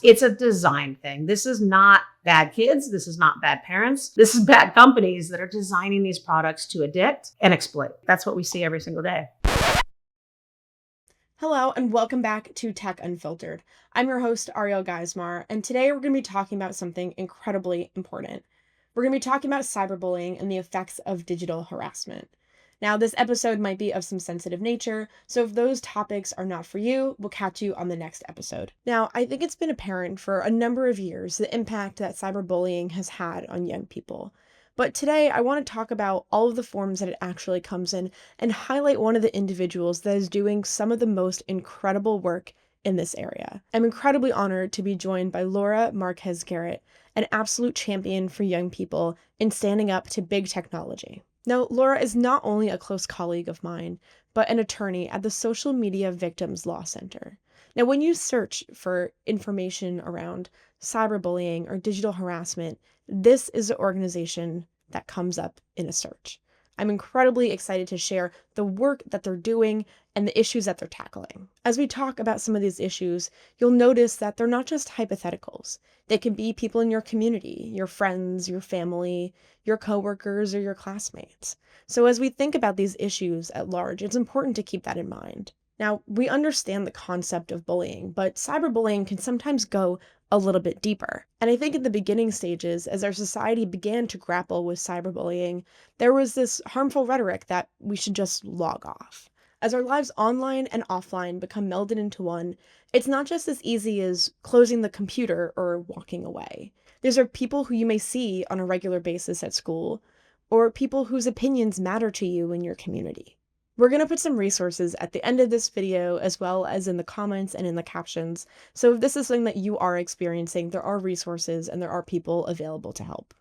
It's a design thing. This is not bad kids. This is not bad parents. This is bad companies that are designing these products to addict and exploit. That's what we see every single day. Hello and welcome back to Tech Unfiltered. I'm your host, Ariel Geismar, and today we're going to be talking about something incredibly important. We're going to be talking about cyberbullying and the effects of digital harassment. Now, this episode might be of some sensitive nature, so if those topics are not for you, we'll catch you on the next episode. Now, I think it's been apparent for a number of years the impact that cyberbullying has had on young people. But today, I want to talk about all of the forms that it actually comes in and highlight one of the individuals that is doing some of the most incredible work in this area. I'm incredibly honored to be joined by Laura Marquez-Garrett, an absolute champion for young people in standing up to big technology. Now, Laura is not only a close colleague of mine, but an attorney at the Social Media Victims Law Center. Now, when you search for information around cyberbullying or digital harassment, this is the organization that comes up in a search. I'm incredibly excited to share the work that they're doing and the issues that they're tackling. As we talk about some of these issues, you'll notice that they're not just hypotheticals. They can be people in your community, your friends, your family, your coworkers, or your classmates. So as we think about these issues at large, it's important to keep that in mind. Now, we understand the concept of bullying, but cyberbullying can sometimes go a little bit deeper. And I think in the beginning stages, as our society began to grapple with cyberbullying, there was this harmful rhetoric that we should just log off. As our lives online and offline become melded into one, it's not just as easy as closing the computer or walking away. These are people who you may see on a regular basis at school, or people whose opinions matter to you in your community. We're going to put some resources at the end of this video as well as in the comments and in the captions. So if this is something that you are experiencing, there are resources and there are people available to help.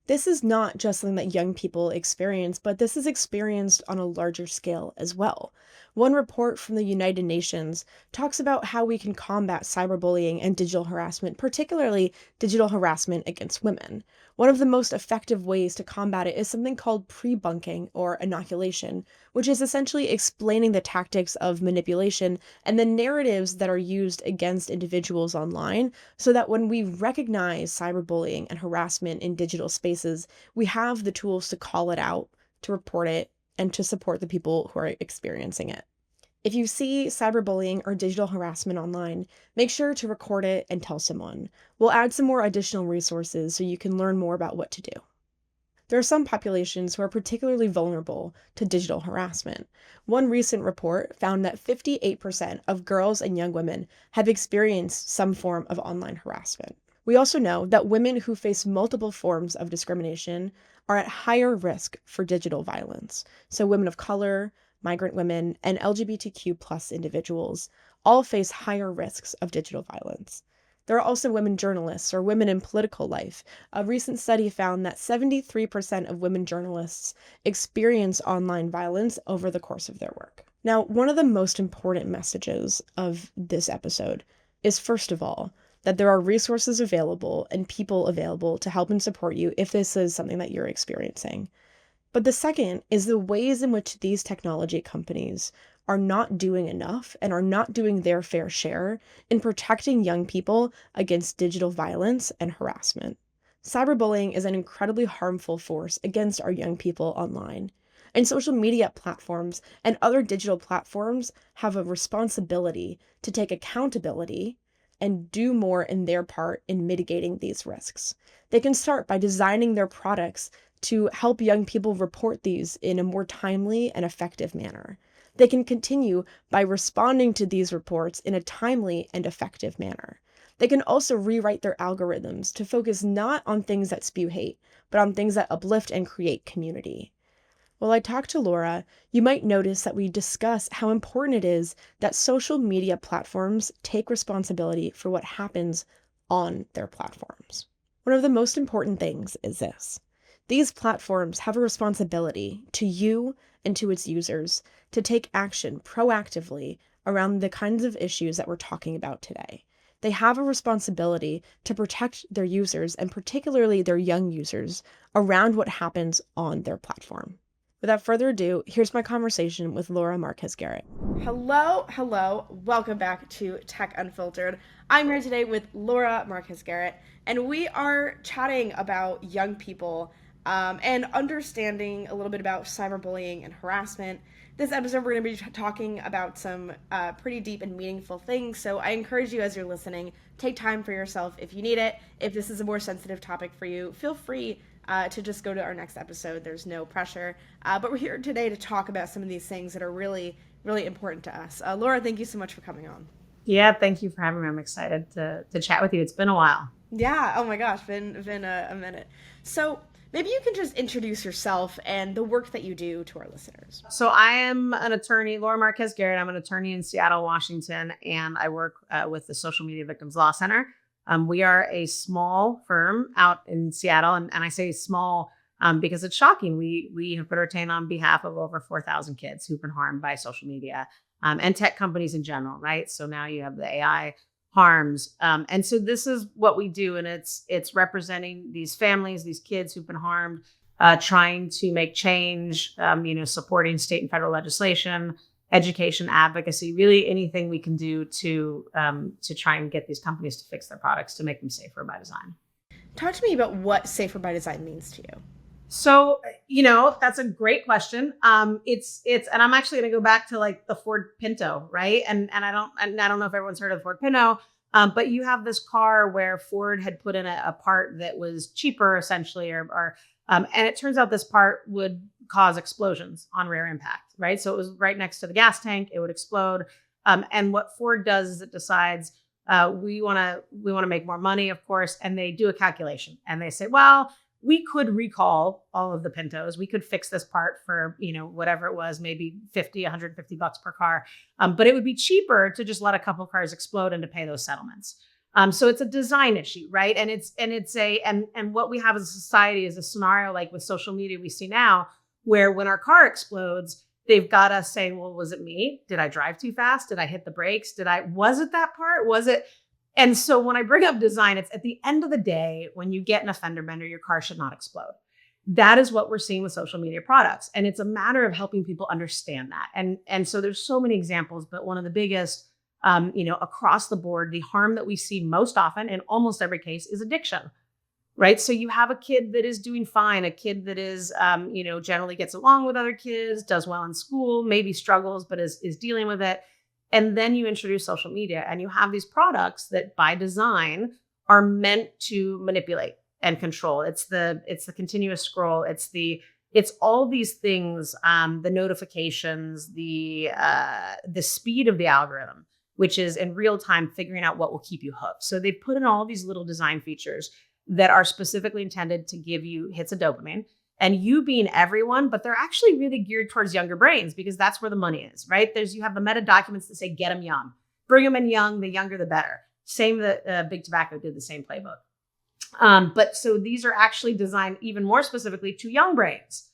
This is not just something that young people experience, but this is experienced on a larger scale as well. One report from the United Nations talks about how we can combat cyberbullying and digital harassment, particularly digital harassment against women. One of the most effective ways to combat it is something called pre-bunking or inoculation, which is essentially explaining the tactics of manipulation and the narratives that are used against individuals online so that when we recognize cyberbullying and harassment in digital spaces, we have the tools to call it out, to report it, and to support the people who are experiencing it. If you see cyberbullying or digital harassment online, make sure to record it and tell someone. We'll add some more additional resources so you can learn more about what to do. There are some populations who are particularly vulnerable to digital harassment. One recent report found that 58% of girls and young women have experienced some form of online harassment. We also know that women who face multiple forms of discrimination are at higher risk for digital violence. So women of color, migrant women, and LGBTQ+ individuals all face higher risks of digital violence. There are also women journalists or women in political life. A recent study found that 73% of women journalists experience online violence over the course of their work. Now, one of the most important messages of this episode is, first of all, that there are resources available and people available to help and support you if this is something that you're experiencing. But the second is the ways in which these technology companies are not doing enough and are not doing their fair share in protecting young people against digital violence and harassment. Cyberbullying is an incredibly harmful force against our young people online. And social media platforms and other digital platforms have a responsibility to take accountability and do more in their part in mitigating these risks. They can start by designing their products to help young people report these in a more timely and effective manner. They can continue by responding to these reports in a timely and effective manner. They can also rewrite their algorithms to focus not on things that spew hate, but on things that uplift and create community. While I talk to Laura, you might notice that we discuss how important it is that social media platforms take responsibility for what happens on their platforms. One of the most important things is this. These platforms have a responsibility to you and to its users to take action proactively around the kinds of issues that we're talking about today. They have a responsibility to protect their users and particularly their young users around what happens on their platform. Without further ado, here's my conversation with Laura Marquez-Garrett. Hello. Welcome back to Tech Unfiltered. I'm here today with Laura Marquez-Garrett, and we are chatting about young people and understanding a little bit about cyberbullying and harassment. This episode, we're going to be talking about some pretty deep and meaningful things, so I encourage you as you're listening, take time for yourself if you need it. If this is a more sensitive topic for you, feel free to just go to our next episode. There's no pressure. But we're here today to talk about some of these things that are really, really important to us. Laura, thank you so much for coming on. Yeah, thank you for having me. I'm excited to chat with you. It's been a while. Yeah, oh my gosh, been a minute. So maybe you can just introduce yourself and the work that you do to our listeners. So I am an attorney, Laura Marquez-Garrett. I'm an attorney in Seattle, Washington, and I work with the Social Media Victims Law Center. We are a small firm out in Seattle, and I say small because it's shocking. We have put our retained on behalf of over 4,000 kids who've been harmed by social media and tech companies in general, right? So now you have the AI harms. And so this is what we do, and it's representing these families, these kids who've been harmed, trying to make change, supporting state and federal legislation, education, advocacy, really anything we can do to try and get these companies to fix their products to make them safer by design. Talk to me about what safer by design means to you. So, that's a great question. It's, and I'm actually going to go back to like the Ford Pinto, right? And I don't know if everyone's heard of the Ford Pinto, but you have this car where Ford had put in a part that was cheaper essentially, and it turns out this part would cause explosions on rare impact, right? So it was right next to the gas tank, it would explode. And what Ford does is it decides, we want to make more money, of course, and they do a calculation and they say, well, we could recall all of the Pintos. We could fix this part for, whatever it was, maybe $150 per car. But it would be cheaper to just let a couple cars explode and to pay those settlements. So it's a design issue, right? And what we have as a society is a scenario like with social media we see now, where when our car explodes, they've got us saying, well, was it me? Did I drive too fast? Did I hit the brakes? Was it that part? Was it? And so when I bring up design, it's at the end of the day, when you get in a fender bender, your car should not explode. That is what we're seeing with social media products. And it's a matter of helping people understand that. And so there's so many examples, but one of the biggest, across the board, the harm that we see most often in almost every case is addiction, right? So you have a kid that is doing fine, a kid that is, generally gets along with other kids, does well in school, maybe struggles, but is dealing with it. And then you introduce social media and you have these products that by design are meant to manipulate and control. It's the continuous scroll. It's all these things, the notifications, the speed of the algorithm, which is in real time figuring out what will keep you hooked. So they've put in all these little design features that are specifically intended to give you hits of dopamine. And you being everyone, but they're actually really geared towards younger brains because that's where the money is, right? You have the meta documents that say, get them young, bring them in young, the younger, the better. Same that Big Tobacco did the same playbook. But so these are actually designed even more specifically to young brains.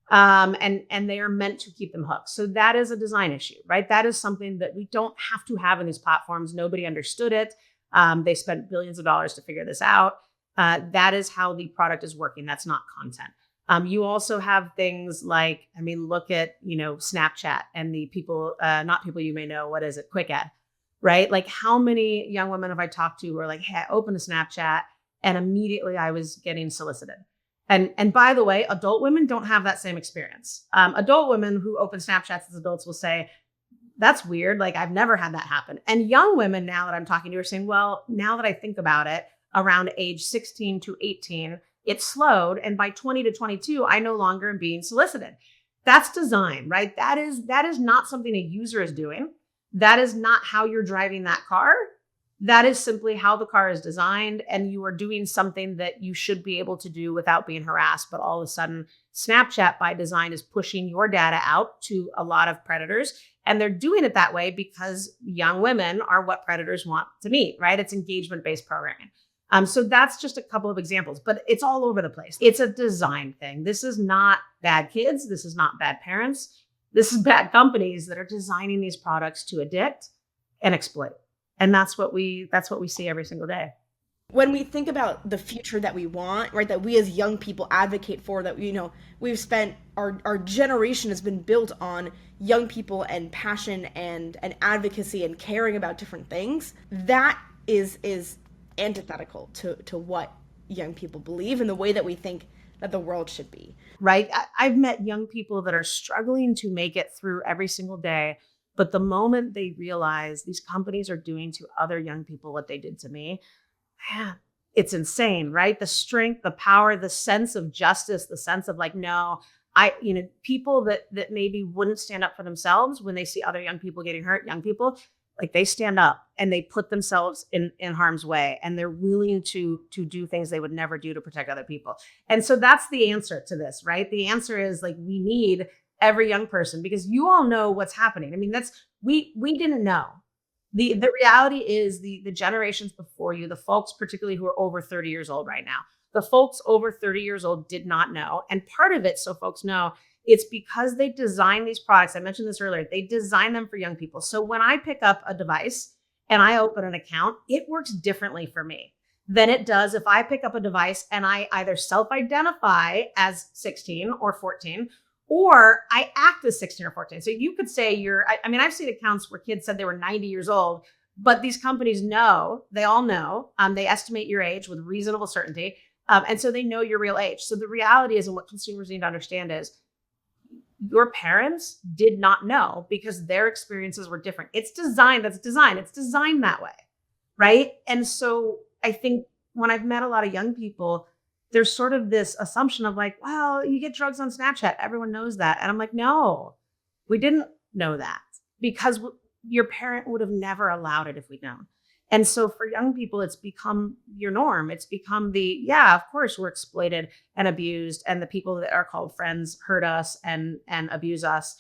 And they are meant to keep them hooked. So that is a design issue, right? That is something that we don't have to have in these platforms. Nobody understood it. They spent billions of dollars to figure this out. That is how the product is working. That's not content. You also have things like, look at, Snapchat and the people, not people you may know, what is it? Quick ad, right? Like how many young women have I talked to who are like, hey, I opened a Snapchat and immediately I was getting solicited. And by the way, adult women don't have that same experience. Adult women who open Snapchats as adults will say, that's weird. Like I've never had that happen. And young women now that I'm talking to are saying, well, now that I think about it, around age 16 to 18, it slowed. And by 20 to 22, I no longer am being solicited. That's design, right? That is not something a user is doing. That is not how you're driving that car. That is simply how the car is designed. And you are doing something that you should be able to do without being harassed. But all of a sudden, Snapchat by design is pushing your data out to a lot of predators. And they're doing it that way because young women are what predators want to meet, right? It's engagement-based programming. So that's just a couple of examples, but it's all over the place. It's a design thing. This is not bad kids. This is not bad parents. This is bad companies that are designing these products to addict and exploit. And that's what we see every single day. When we think about the future that we want, right, that we as young people advocate for, that we've spent our generation has been built on young people and passion and advocacy and caring about different things. That is antithetical to what young people believe and the way that we think that the world should be. Right? I've met young people that are struggling to make it through every single day. But the moment they realize these companies are doing to other young people what they did to me, man, it's insane, right? The strength, the power, the sense of justice, the sense of like, no, people that maybe wouldn't stand up for themselves when they see other young people getting hurt, young people, like they stand up and they put themselves in harm's way and they're willing to do things they would never do to protect other people. And so that's the answer to this, right? The answer is like, we need every young person, because you all know what's happening. I mean, we didn't know. The reality is the generations before you, the folks particularly who are over 30 years old right now, the folks over 30 years old did not know. And part of it, so folks know, it's because they design these products. I mentioned this earlier. They design them for young people. So when I pick up a device and I open an account, it works differently for me than it does if I pick up a device and I either self-identify as 16 or 14, or I act as 16 or 14. So you could say I've seen accounts where kids said they were 90 years old, but these companies know, they all know, they estimate your age with reasonable certainty. And so they know your real age. So the reality is, and what consumers need to understand is, your parents did not know because their experiences were different. It's designed that way, right? And so I think when I've met a lot of young people, there's sort of this assumption of like, well, you get drugs on Snapchat. Everyone knows that. And I'm like, no, we didn't know that, because your parent would have never allowed it if we'd known. And so for young people, it's become your norm. It's become of course we're exploited and abused, and the people that are called friends hurt us and abuse us,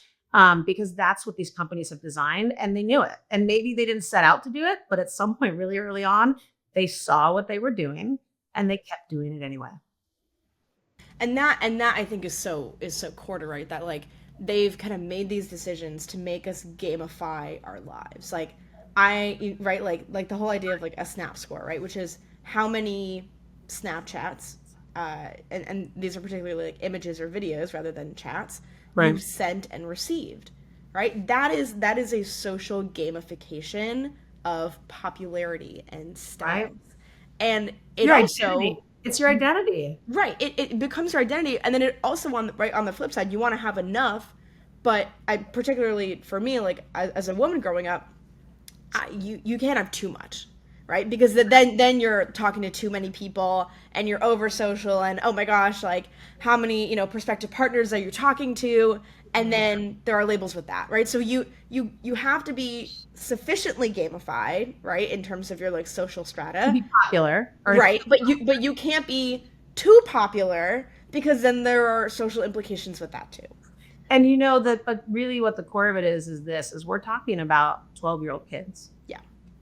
because that's what these companies have designed, and they knew it. And maybe they didn't set out to do it, but at some point really early on, they saw what they were doing and they kept doing it anyway. And that I think is so core to, right, that like they've kind of made these decisions to make us gamify our lives. Like right, like the whole idea of like a snap score, right, which is how many Snapchats, and these are particularly like images or videos rather than chats, Right. you've sent and received, right? That is a social gamification of popularity and Right. status. And it Your also, identity. It's your identity. right, it becomes your identity. And then it also, on the flip side, you want to have enough. But I, particularly for me, like as a woman growing up, you can't have too much, right? Because then you're talking to too many people and you're over social, and oh my gosh, like how many prospective partners are you talking to? And then there are labels with that, right? So you have to be sufficiently gamified, right, in terms of your like social To strata, be popular. right? But you can't be too popular, because then there are social implications with that too. And you know that, but really what the core of it is we're talking about 12-year-old kids. Yeah.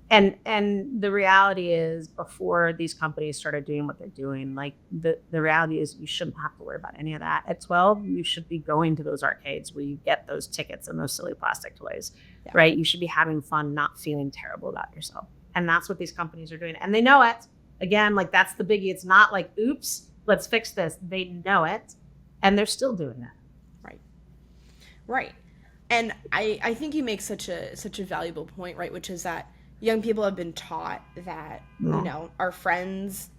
And the reality is, before these companies started doing what they're doing, like the reality is you shouldn't have to worry about any of that. At 12, you should be going to those arcades where you get those tickets and those silly plastic toys, Yeah. right? You should be having fun, not feeling terrible about yourself. And that's what these companies are doing. And they know it. Again, like that's the biggie. It's not like, oops, let's fix this. They know it, and they're still doing that. Right. Right. And I think you make such a valuable point, right? Which is that young people have been taught that, our friends,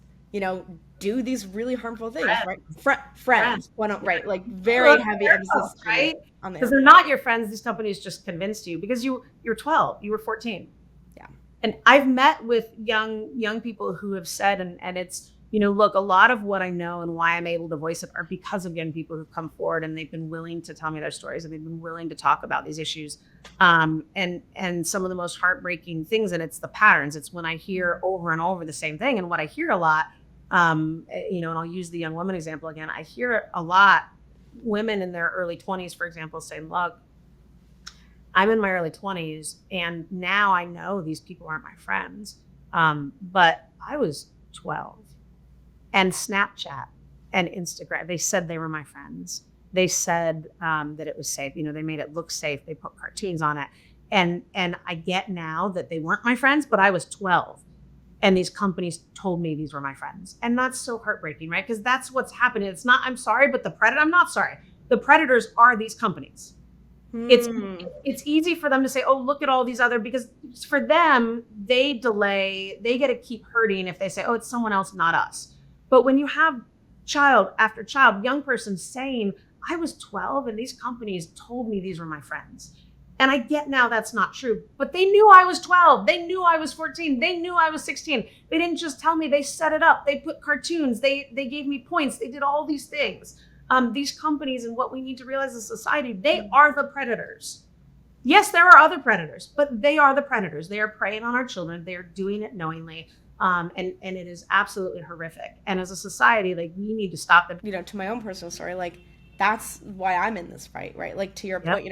do these really harmful things, right? Friends. Why don't, right? Like very heavy emphasis, right? On Because they're not your friends. These companies just convinced you because you're 12, you were 14. Yeah. And I've met with young people who have said, and it's, look, a lot of what I know and why I'm able to voice it are because of young people who've come forward and they've been willing to tell me their stories and they've been willing to talk about these issues. And some of the most heartbreaking things, and it's the patterns. It's when I hear over and over the same thing. And what I hear a lot, and I'll use the young woman example again. I hear a lot, women in their early 20s, for example, saying, look, I'm in my early 20s and now I know these people aren't my friends. But I was 12. And Snapchat and Instagram, they said they were my friends. They said that it was safe. They made it look safe. They put cartoons on it. And I get now that they weren't my friends, but I was 12. And these companies told me these were my friends. And that's so heartbreaking, right? Because that's what's happening. It's not, I'm sorry, but I'm not sorry. The predators are these companies. It's it's easy for them to say, oh, look at all these other, because for them, they get to keep hurting if they say, oh, it's someone else, not us. But when you have child after child, young person saying, I was 12 and these companies told me these were my friends. And I get now that's not true, but they knew I was 12. They knew I was 14. They knew I was 16. They didn't just tell me, they set it up. They put cartoons. They gave me points. They did all these things. These companies, and what we need to realize as society, they are the predators. Yes, there are other predators, but they are the predators. They are preying on our children. They are doing it knowingly. And it is absolutely horrific. And as a society, like, we need to stop them. To my own personal story, like, that's why I'm in this fight, right? Like, to your point,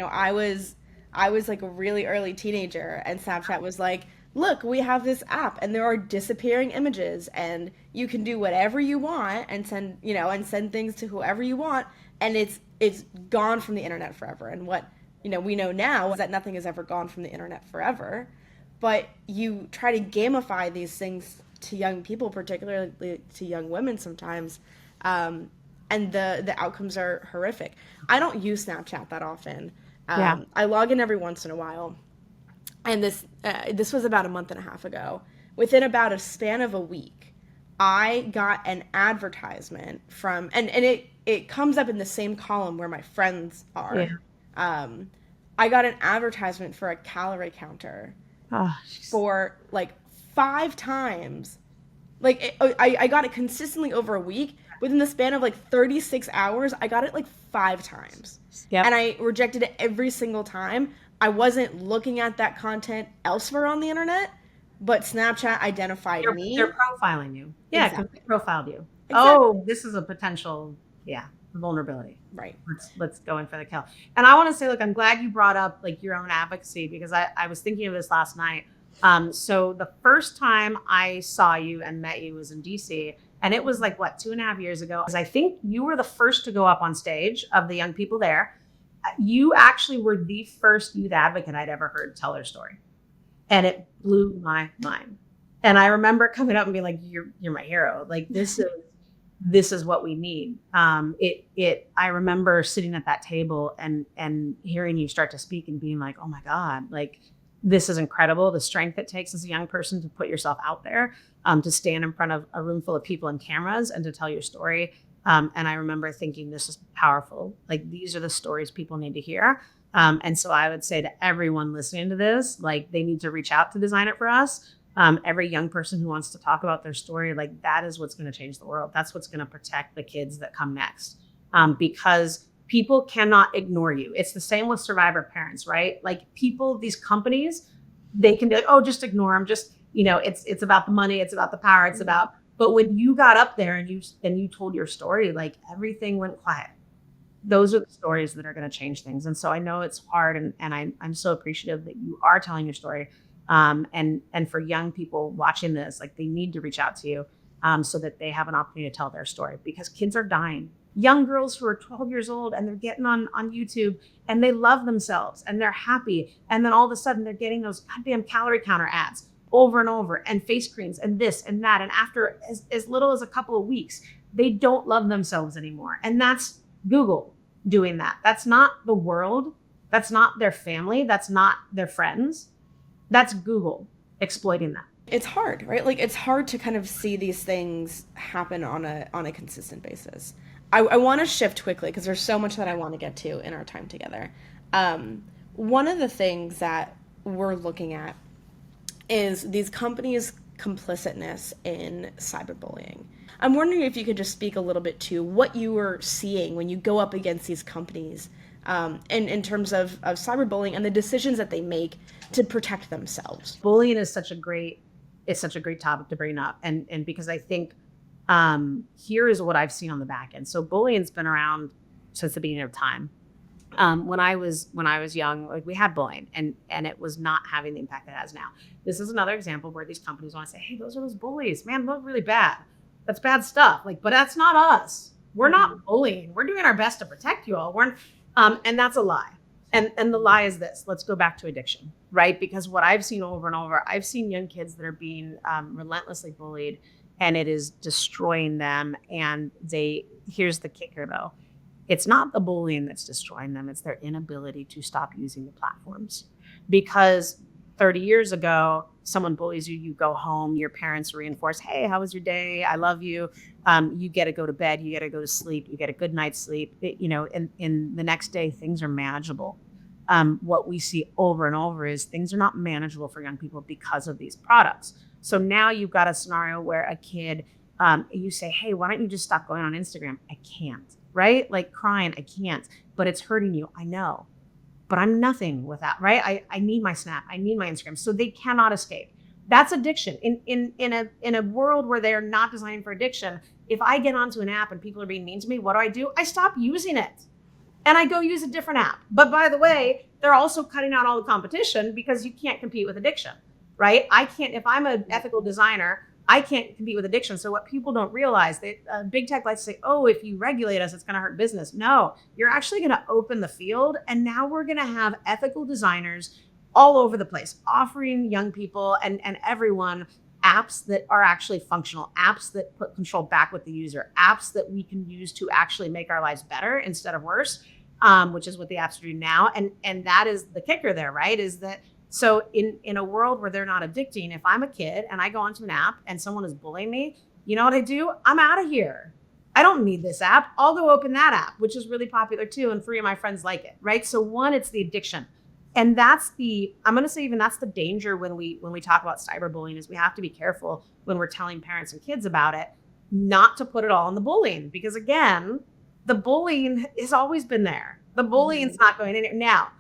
I was like a really early teenager, and Snapchat was like, look, we have this app and there are disappearing images and you can do whatever you want and send things to whoever you want, and it's gone from the internet forever. And what we know now is that nothing has ever gone from the internet forever, but you try to gamify these things to young people, particularly to young women sometimes, and the outcomes are horrific. I don't use Snapchat that often. I log in every once in a while. And this was about a month and a half ago. Within about a span of a week, I got an advertisement from, and it comes up in the same column where my friends are. Yeah. I got an advertisement for a calorie counter for like 5 times. Like, I got it consistently over a week. Within the span of like 36 hours, I got it like 5 times. Yep. And I rejected it every single time. I wasn't looking at that content elsewhere on the internet, but Snapchat identified me. They're profiling you. Yeah, because they profiled you. Exactly. Oh, this is a potential, vulnerability. Right. Let's go in for the kill. And I want to say, look, I'm glad you brought up like your own advocacy, because I was thinking of this last night. So the first time I saw you and met you was in DC, and it was like, 2.5 years ago. Because I think you were the first to go up on stage of the young people there. You actually were the first youth advocate I'd ever heard tell their story. And it blew my mind. And I remember coming up and being like, you're my hero. Like, this is what we need. I remember sitting at that table and hearing you start to speak and being like, oh my God, like, this is incredible. The strength it takes as a young person to put yourself out there, to stand in front of a room full of people and cameras and to tell your story. And I remember thinking, this is powerful. Like, these are the stories people need to hear. And so I would say to everyone listening to this, like, they need to reach out to Design It For Us. Every young person who wants to talk about their story, like, that is what's going to change the world. That's what's going to protect the kids that come next. Because people cannot ignore you. It's the same with survivor parents, right? Like, these companies, they can be like, oh, just ignore them. Just, it's about the money. It's about the power. It's about, but when you got up there and you told your story, like, everything went quiet. Those are the stories that are going to change things. And so I know it's hard, and I'm so appreciative that you are telling your story. And for young people watching this, like, they need to reach out to you, so that they have an opportunity to tell their story, because kids are dying. Young girls who are 12 years old and they're getting on YouTube and they love themselves and they're happy. And then all of a sudden they're getting those goddamn calorie counter ads over and over, and face creams and this and that. And after as little as a couple of weeks, they don't love themselves anymore. And that's Google doing that. That's not the world. That's not their family. That's not their friends. That's Google exploiting that. It's hard, right? Like, it's hard to kind of see these things happen on a consistent basis. I want to shift quickly because there's so much that I want to get to in our time together. One of the things that we're looking at is these companies' complicitness in cyberbullying. I'm wondering if you could just speak a little bit to what you were seeing when you go up against these companies, in terms of cyberbullying and the decisions that they make to protect themselves. Bullying is such a great topic to bring up, and because I think here is what I've seen on the back end. So bullying's been around since the beginning of time. When I was young, like, we had bullying, and it was not having the impact it has now. This is another example where these companies want to say, hey, those are those bullies, man, those are really bad. That's bad stuff. Like, but that's not us. We're not bullying. We're doing our best to protect you all. And that's a lie. And the lie is this. Let's go back to addiction, right? Because what I've seen over and over, I've seen young kids that are being relentlessly bullied, and it is destroying them. And here's the kicker though, it's not the bullying that's destroying them, it's their inability to stop using the platforms. Because 30 years ago, someone bullies you, you go home, your parents reinforce, hey, how was your day? I love you. You get to go to bed, you get to go to sleep, you get a good night's sleep. In the next day, things are manageable. What we see over and over is things are not manageable for young people because of these products. So now you've got a scenario where a kid, you say, hey, why don't you just stop going on Instagram? I can't, right? Like crying, I can't, but it's hurting you. I know, but I'm nothing without, right? I need my Snap, I need my Instagram. So they cannot escape. That's addiction. In a world where they are not designed for addiction, if I get onto an app and people are being mean to me, what do? I stop using it and I go use a different app. But by the way, they're also cutting out all the competition because you can't compete with addiction, right? I can't, if I'm an ethical designer, I can't compete with addiction. So what people don't realize, big tech likes to say, oh, if you regulate us, it's going to hurt business. No, you're actually going to open the field. And now we're going to have ethical designers all over the place, offering young people and everyone apps that are actually functional, apps that put control back with the user, apps that we can use to actually make our lives better instead of worse, which is what the apps are doing now. And that is the kicker there, right? Is that so in a world where they're not addicting, if I'm a kid and I go onto an app and someone is bullying me, you know what I do? I'm out of here. I don't need this app. I'll go open that app, which is really popular too. And 3 of my friends like it, right? So one, it's the addiction. And that's I'm going to say even that's the danger when we talk about cyberbullying is we have to be careful when we're telling parents and kids about it, not to put it all on the bullying. Because again, the bullying has always been there. The bullying's not going in Now,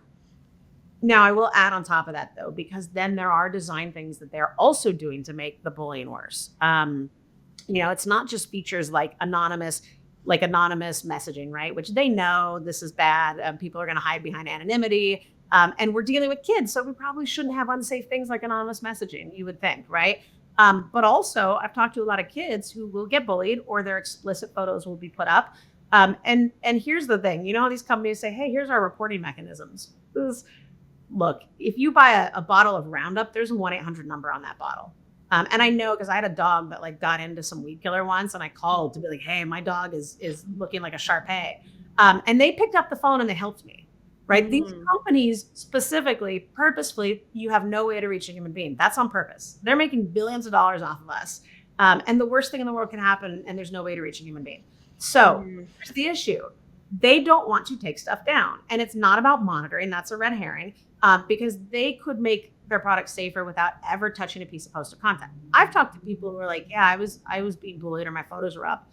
I will add on top of that, though, because then there are design things that they're also doing to make the bullying worse. It's not just features like anonymous messaging, right? Which they know this is bad. People are going to hide behind anonymity. And we're dealing with kids, so we probably shouldn't have unsafe things like anonymous messaging, you would think, right? But also, I've talked to a lot of kids who will get bullied or their explicit photos will be put up. And here's the thing, these companies say, hey, here's our reporting mechanisms. Look, if you buy a bottle of Roundup, there's a 1-800 number on that bottle. And I know because I had a dog that got into some weed killer once, and I called to be like, hey, my dog is looking like a Shar-Pei. And they picked up the phone and they helped me, right? These companies specifically, purposefully, you have no way to reach a human being. That's on purpose. They're making billions of dollars off of us. And the worst thing in the world can happen, and there's no way to reach a human being. So here's the issue. They don't want to take stuff down. And it's not about monitoring. That's a red herring. Because they could make their product safer without ever touching a piece of posted content. I've talked to people who are like, yeah, I was being bullied or my photos were up.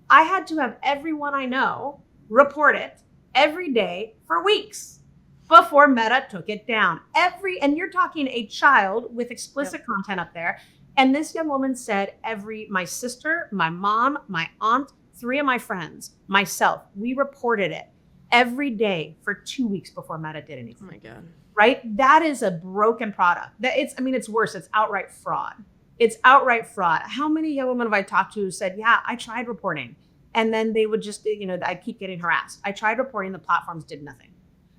I had to have everyone I know report it every day for weeks before Meta took it down. And you're talking a child with explicit content up there. And this young woman said my sister, my mom, my aunt, 3 of my friends, myself, we reported it every day for 2 weeks before Meta did anything. Oh my God. Right? That is a broken product. It's worse. It's outright fraud. It's outright fraud. How many young women have I talked to who said, yeah, I tried reporting. And then they would just, I keep getting harassed. I tried reporting, the platforms did nothing.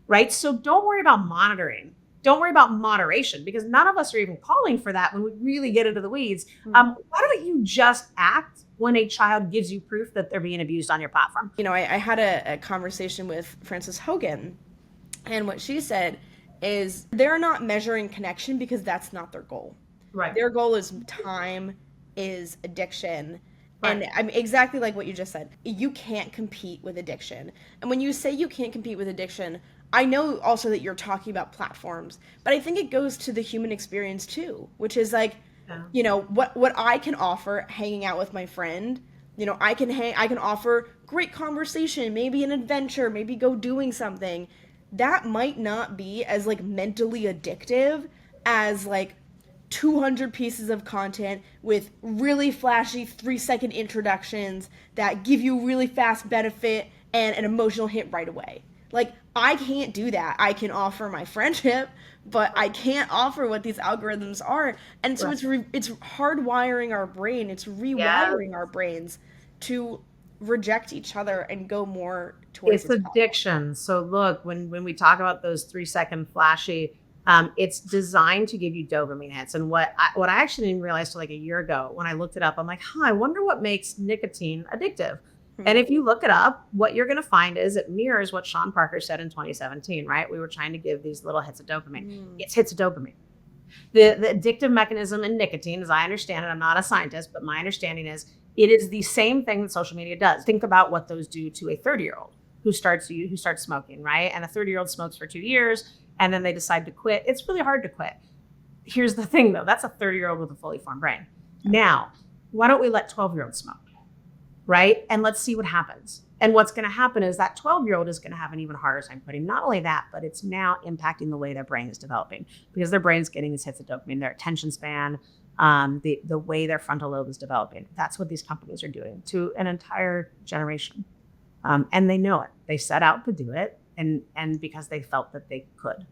Right? So don't worry about monitoring. Don't worry about moderation, because none of us are even calling for that when we really get into the weeds. Why don't you just act when a child gives you proof that they're being abused on your platform? I had a conversation with Frances Hogan, and what she said is they're not measuring connection because that's not their goal. Right. Their goal is time, is addiction. Right. And I'm exactly like what you just said. You can't compete with addiction. And when you say you can't compete with addiction, I know also that you're talking about platforms, but I think it goes to the human experience too, which is like, what I can offer hanging out with my friend. I can offer great conversation, maybe an adventure, maybe go doing something. That might not be as mentally addictive as 200 pieces of content with really flashy 3-second introductions that give you really fast benefit and an emotional hit right away. I can't do that. I can offer my friendship, but I can't offer what these algorithms are. And so it's hardwiring our brain. It's rewiring our brains to reject each other and go more towards It's addiction. So look, when we talk about those 3-second flashy, it's designed to give you dopamine hits. And what I actually didn't realize till like a year ago when I looked it up, I'm like, I wonder what makes nicotine addictive. And if you look it up, what you're going to find is it mirrors what Sean Parker said in 2017, right? We were trying to give these little hits of dopamine. It's hits of dopamine. The addictive mechanism in nicotine, as I understand it, I'm not a scientist, but my understanding is it is the same thing that social media does. Think about what those do to a 30-year-old who starts smoking, right? And a 30-year-old smokes for 2 years and then they decide to quit. It's really hard to quit. Here's the thing though, that's a 30-year-old with a fully formed brain. Now, why don't we let 12-year-olds smoke? Right? And let's see what happens. And what's going to happen is that 12-year-old is going to have an even harder time quitting. Not only that, but it's now impacting the way their brain is developing because their brain's getting these hits of dopamine, their attention span, the way their frontal lobe is developing. That's what these companies are doing to an entire generation. And they know it. They set out to do it and because they felt that they could.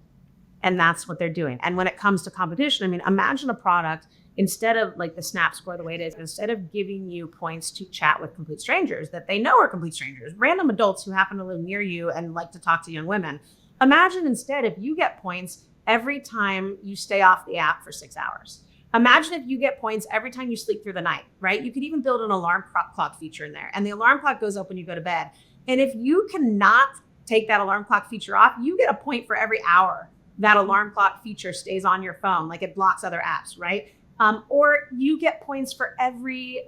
And that's what they're doing. And when it comes to competition, I mean, imagine a product instead of like the Snap score the way it is, instead of giving you points to chat with complete strangers that they know are complete strangers, random adults who happen to live near you and like to talk to young women, imagine instead if you get points every time you stay off the app for 6 hours. Imagine if you get points every time you sleep through the night, right? You could even build an alarm clock feature in there and the alarm clock goes up when you go to bed. And if you cannot take that alarm clock feature off, you get a point for every hour that alarm clock feature stays on your phone, like it blocks other apps, right? Or you get points for every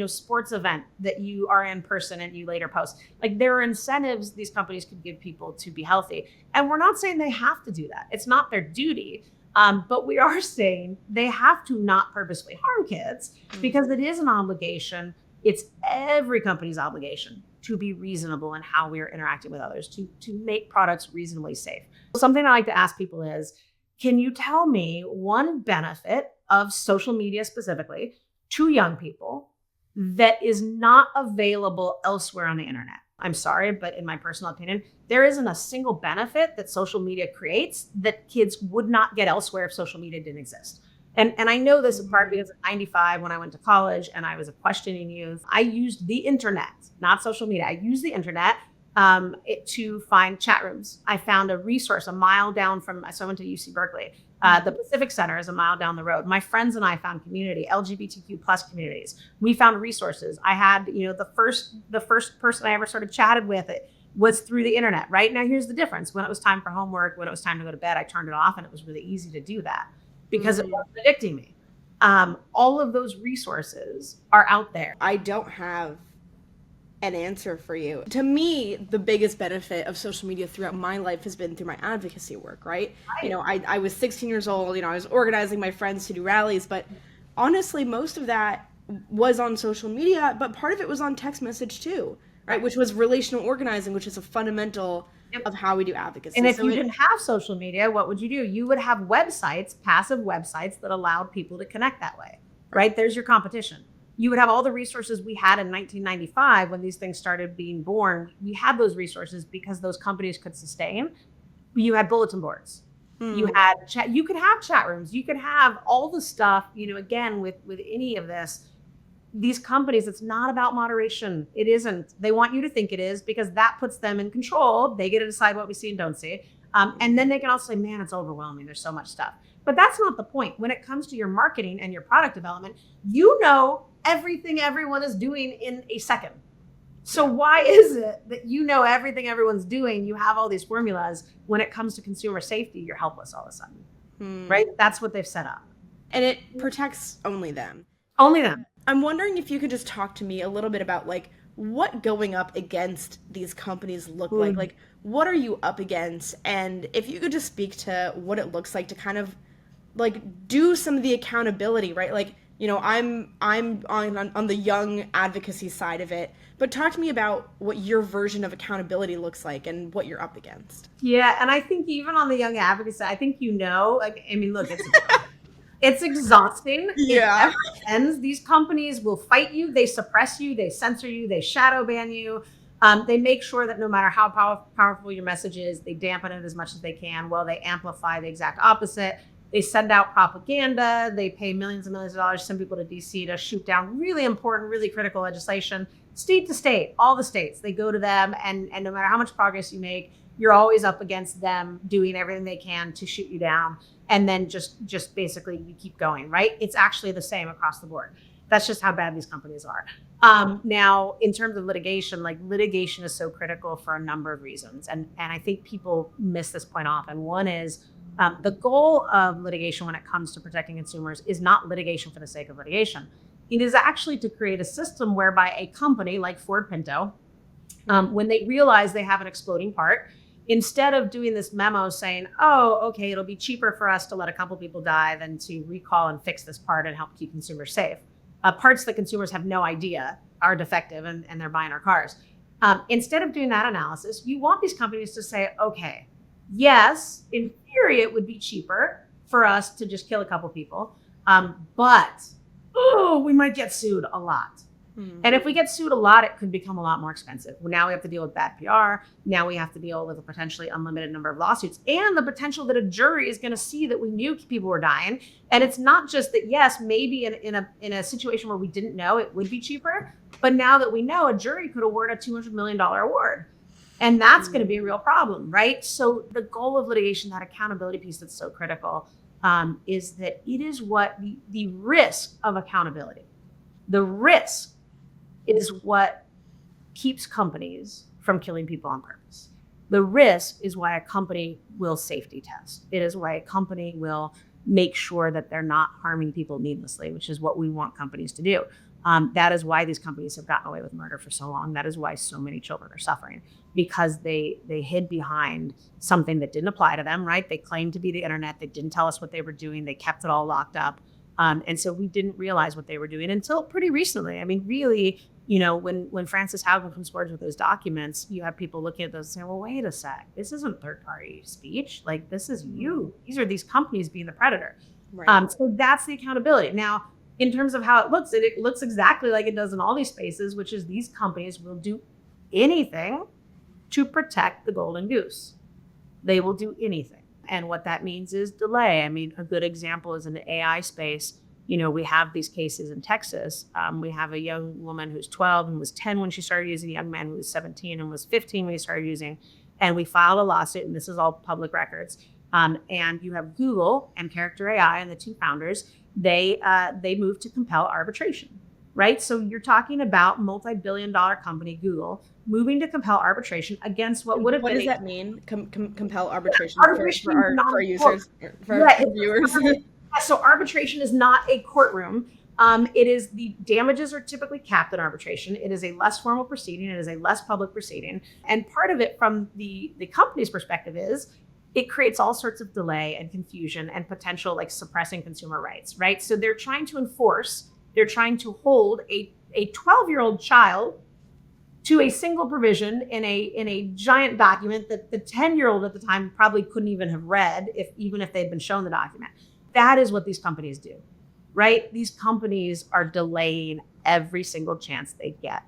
sports event that you are in person and you later post. Like there are incentives these companies could give people to be healthy. And we're not saying they have to do that. It's not their duty. But we are saying they have to not purposely harm kids because it is an obligation. It's every company's obligation to be reasonable in how we are interacting with others, to make products reasonably safe. Something I like to ask people is, can you tell me one benefit of social media specifically to young people that is not available elsewhere on the internet? I'm sorry, but in my personal opinion, there isn't a single benefit that social media creates that kids would not get elsewhere if social media didn't exist. And I know this in part because in 95, when I went to college and I was a questioning youth, I used the internet, not social media. I used the internet to find chat rooms. I found a resource a mile down so I went to UC Berkeley. The Pacific Center is a mile down the road. My friends and I found community, LGBTQ plus communities. We found resources. I had, the first person I ever sort of chatted with was through the internet. Right now, here's the difference. When it was time for homework, when it was time to go to bed, I turned it off, and it was really easy to do that because it wasn't addicting me. All of those resources are out there. I don't have an answer for you. To me, the biggest benefit of social media throughout my life has been through my advocacy work, right? I was 16 years old, I was organizing my friends to do rallies, but honestly, most of that was on social media, but part of it was on text message too, right? Which was relational organizing, which is a fundamental of how we do advocacy. And if you didn't have social media, what would you do? You would have websites, passive websites that allowed people to connect that way, right? There's your competition. You would have all the resources we had in 1995 when these things started being born. We had those resources because those companies could sustain. You had bulletin boards. You had you could have chat rooms. You could have all the stuff, again, with any of this, these companies, it's not about moderation. It isn't. They want you to think it is because that puts them in control. They get to decide what we see and don't see. And then they can also say, man, it's overwhelming. There's so much stuff. But that's not the point. When it comes to your marketing and your product development, everything everyone is doing in a second. So why is it that everything everyone's doing, you have all these formulas, when it comes to consumer safety, you're helpless all of a sudden, right? That's what they've set up. And it protects only them. Only them. I'm wondering if you could just talk to me a little bit about what going up against these companies look like. Like, what are you up against? And if you could just speak to what it looks like to kind of do some of the accountability, right? I'm on the young advocacy side of it, but talk to me about what your version of accountability looks like and what you're up against. Yeah, and I think even on the young advocacy, I think look, it's exhausting. Yeah. It never ends. These companies will fight you, they suppress you, they censor you, they shadow ban you. They make sure that no matter how powerful your message is, they dampen it as much as they can. Well, they amplify the exact opposite. They send out propaganda. They pay millions and millions of dollars, send people to DC to shoot down really important, really critical legislation. state to state, all the states, they go to them, and no matter how much progress you make, you're always up against them doing everything they can to shoot you down. And then just basically you keep going, right? It's actually the same across the board. That's just how bad these companies are. Now, in terms of litigation, like litigation is so critical for a number of reasons. And I think people miss this point off. And one is the goal of litigation when it comes to protecting consumers is not litigation for the sake of litigation. It is actually to create a system whereby a company like Ford Pinto, when they realize they have an exploding part, instead of doing this memo saying, oh, okay, it'll be cheaper for us to let a couple people die than to recall and fix this part and help keep consumers safe. Parts that consumers have no idea are defective and they're buying our cars. Instead of doing that analysis, you want these companies to say, okay, yes, in theory, it would be cheaper for us to just kill a couple people, but we might get sued a lot. And if we get sued a lot, it could become a lot more expensive. Now we have to deal with bad PR. Now we have to deal with a potentially unlimited number of lawsuits and the potential that a jury is going to see that we knew people were dying. And it's not just that, yes, maybe in a situation where we didn't know it would be cheaper, but now that we know, a jury could award a $200 million award. And that's going to be a real problem, right? So the goal of litigation, that accountability piece that's so critical, is that it is what the risk of accountability, the risk is what keeps companies from killing people on purpose. The risk is why a company will safety test. It is why a company will make sure that they're not harming people needlessly, which is what we want companies to do. That is why these companies have gotten away with murder for so long. That is why so many children are suffering, because they hid behind something that didn't apply to them, right? They claimed to be the internet. They didn't tell us what they were doing. They kept it all locked up. And so we didn't realize what they were doing until pretty recently. I mean, really, when Frances Haugen comes forward with those documents, you have people looking at those and saying, well, wait a sec, this isn't third-party speech. Like, this is you. These are these companies being the predator. Right. So that's the accountability. Now, in terms of how it looks exactly like it does in all these spaces, which is these companies will do anything to protect the golden goose. They will do anything. And what that means is delay. I mean, a good example is in the AI space. We have these cases in Texas. We have a young woman who's 12 and was 10 when she started using, a young man who was 17 and was 15 when he started using. And we filed a lawsuit, and this is all public records. And you have Google and Character AI and the two founders. They moved to compel arbitration, right? So you're talking about multi-billion-dollar company Google moving to compel arbitration against what would have been. What does that mean? Compel arbitration, arbitration for our users, for viewers. So arbitration is not a courtroom. It is, the damages are typically capped in arbitration. It is a less formal proceeding. It is a less public proceeding. And part of it from the company's perspective is it creates all sorts of delay and confusion and potential like suppressing consumer rights, right? So they're trying to hold a 12-year-old child to a single provision in a giant document that the 10-year-old at the time probably couldn't even have read even if they'd been shown the document. That is what these companies do, right? These companies are delaying every single chance they get.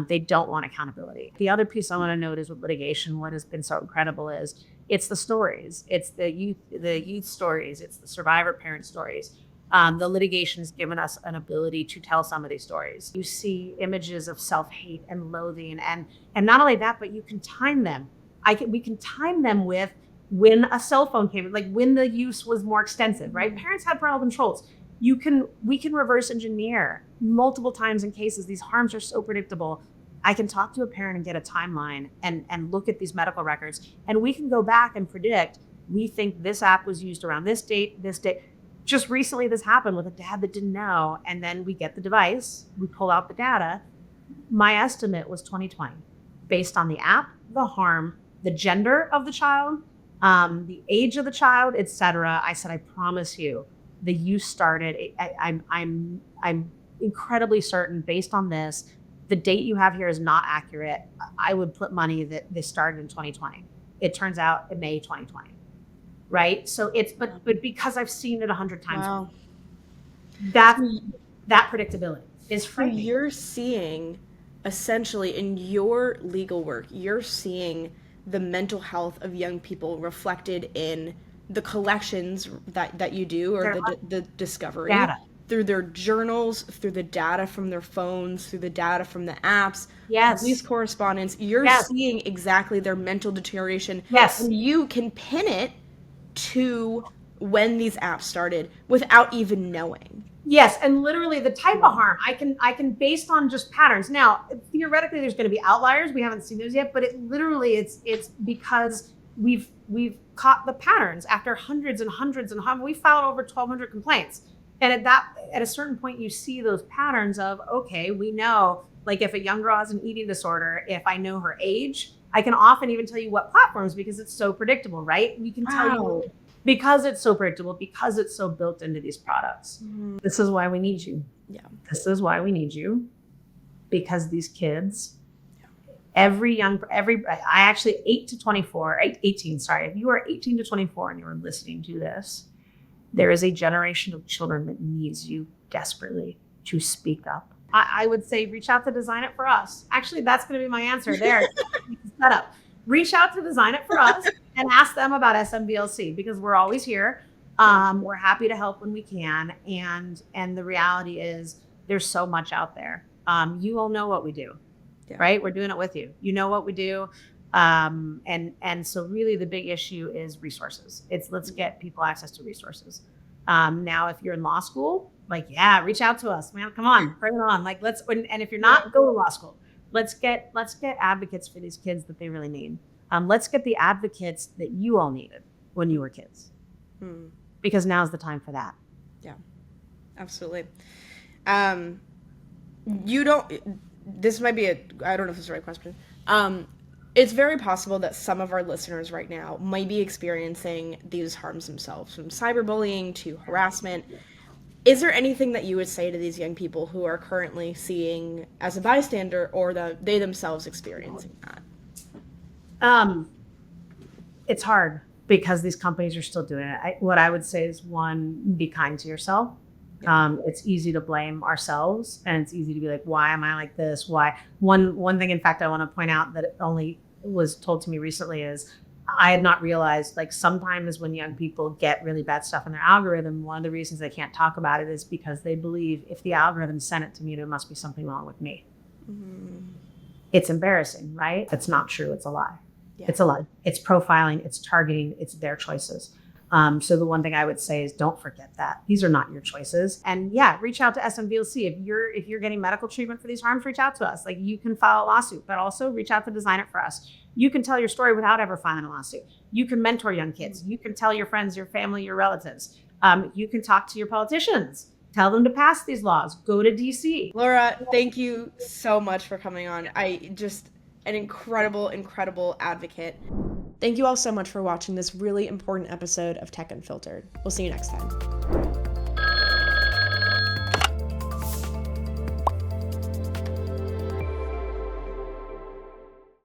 They don't want accountability. The other piece I want to note is with litigation, what has been so incredible is it's the stories. It's the youth stories. It's the survivor parent stories. The litigation has given us an ability to tell some of these stories. You see images of self-hate and loathing, and not only that, but you can time them. We can time them with when a cell phone came, like when the use was more extensive, right? Parents had parental controls. We can reverse engineer multiple times in cases. These harms are so predictable. I can talk to a parent and get a timeline and look at these medical records, and we can go back and predict, we think this app was used around this date. Just recently this happened with a dad that didn't know, and then we get the device, we pull out the data. My estimate was 2020 based on the app, the harm, the gender of the child, the age of the child, etc. I said, I promise you, the use started. I'm incredibly certain based on this. The date you have here is not accurate. I would put money that this started in 2020. It turns out in May 2020, right? So but because I've seen it 100 times, wow. that predictability is frightening. So you're seeing, essentially in your legal work, you're seeing the mental health of young people reflected in the collections that you do, or the discovery. Data. through their journals, through the data from their phones, through the data from the apps, Yes. police correspondence, you're seeing exactly their mental deterioration. Yes. And you can pin it to when these apps started without even knowing. Yes, and literally the type of harm I can based on just patterns. Now, theoretically, there's going to be outliers. We haven't seen those yet, but it's because we've caught the patterns after hundreds and hundreds and hundreds. We filed over 1,200 complaints, and at a certain point, you see those patterns of, okay, we know, like if a young girl has an eating disorder, if I know her age, I can often even tell you what platforms because it's so predictable, right? We can tell you. Because it's so predictable, because it's so built into these products. Mm-hmm. This is why we need you. Yeah. This is why we need you. Because these kids, I actually 18, sorry. If you are 18 to 24 and you are listening to this, there is a generation of children that needs you desperately to speak up. I would say reach out to Design It For Us. Actually, that's going to be my answer there. Set up. Reach out to Design It For Us and ask them about SMBLC because we're always here. We're happy to help when we can. And the reality is there's so much out there. You all know what we do, right? We're doing it with you. You know what we do. And so really the big issue is resources. Let's get people access to resources. Now, if you're in law school, reach out to us, man. Come on, bring it on. And if you're not, go to law school. Let's get advocates for these kids that they really need. Let's get the advocates that you all needed when you were kids, because now's the time for that. Yeah, absolutely. This might be I don't know if this is the right question. It's very possible that some of our listeners right now might be experiencing these harms themselves, from cyberbullying to harassment. Is there anything that you would say to these young people who are currently seeing as a bystander or they themselves experiencing that? It's hard because these companies are still doing it. What I would say is, one, be kind to yourself. It's easy to blame ourselves, and it's easy to be like, why am I like this? Why? One thing, in fact, I want to point out that it only was told to me recently is I had not realized, sometimes when young people get really bad stuff in their algorithm, one of the reasons they can't talk about it is because they believe if the algorithm sent it to me, there must be something wrong with me. Mm-hmm. It's embarrassing, right? It's not true. It's a lie. Yeah. It's a lie. It's profiling. It's targeting. It's their choices. So the one thing I would say is don't forget that. These are not your choices. And reach out to SMBLC. If you're getting medical treatment for these harms, reach out to us. You can file a lawsuit, but also reach out to Design It For Us. You can tell your story without ever filing a lawsuit. You can mentor young kids. You can tell your friends, your family, your relatives. You can talk to your politicians. Tell them to pass these laws. Go to DC. Laura, thank you so much for coming on. An incredible, incredible advocate. Thank you all so much for watching this really important episode of Tech Unfiltered. We'll see you next time.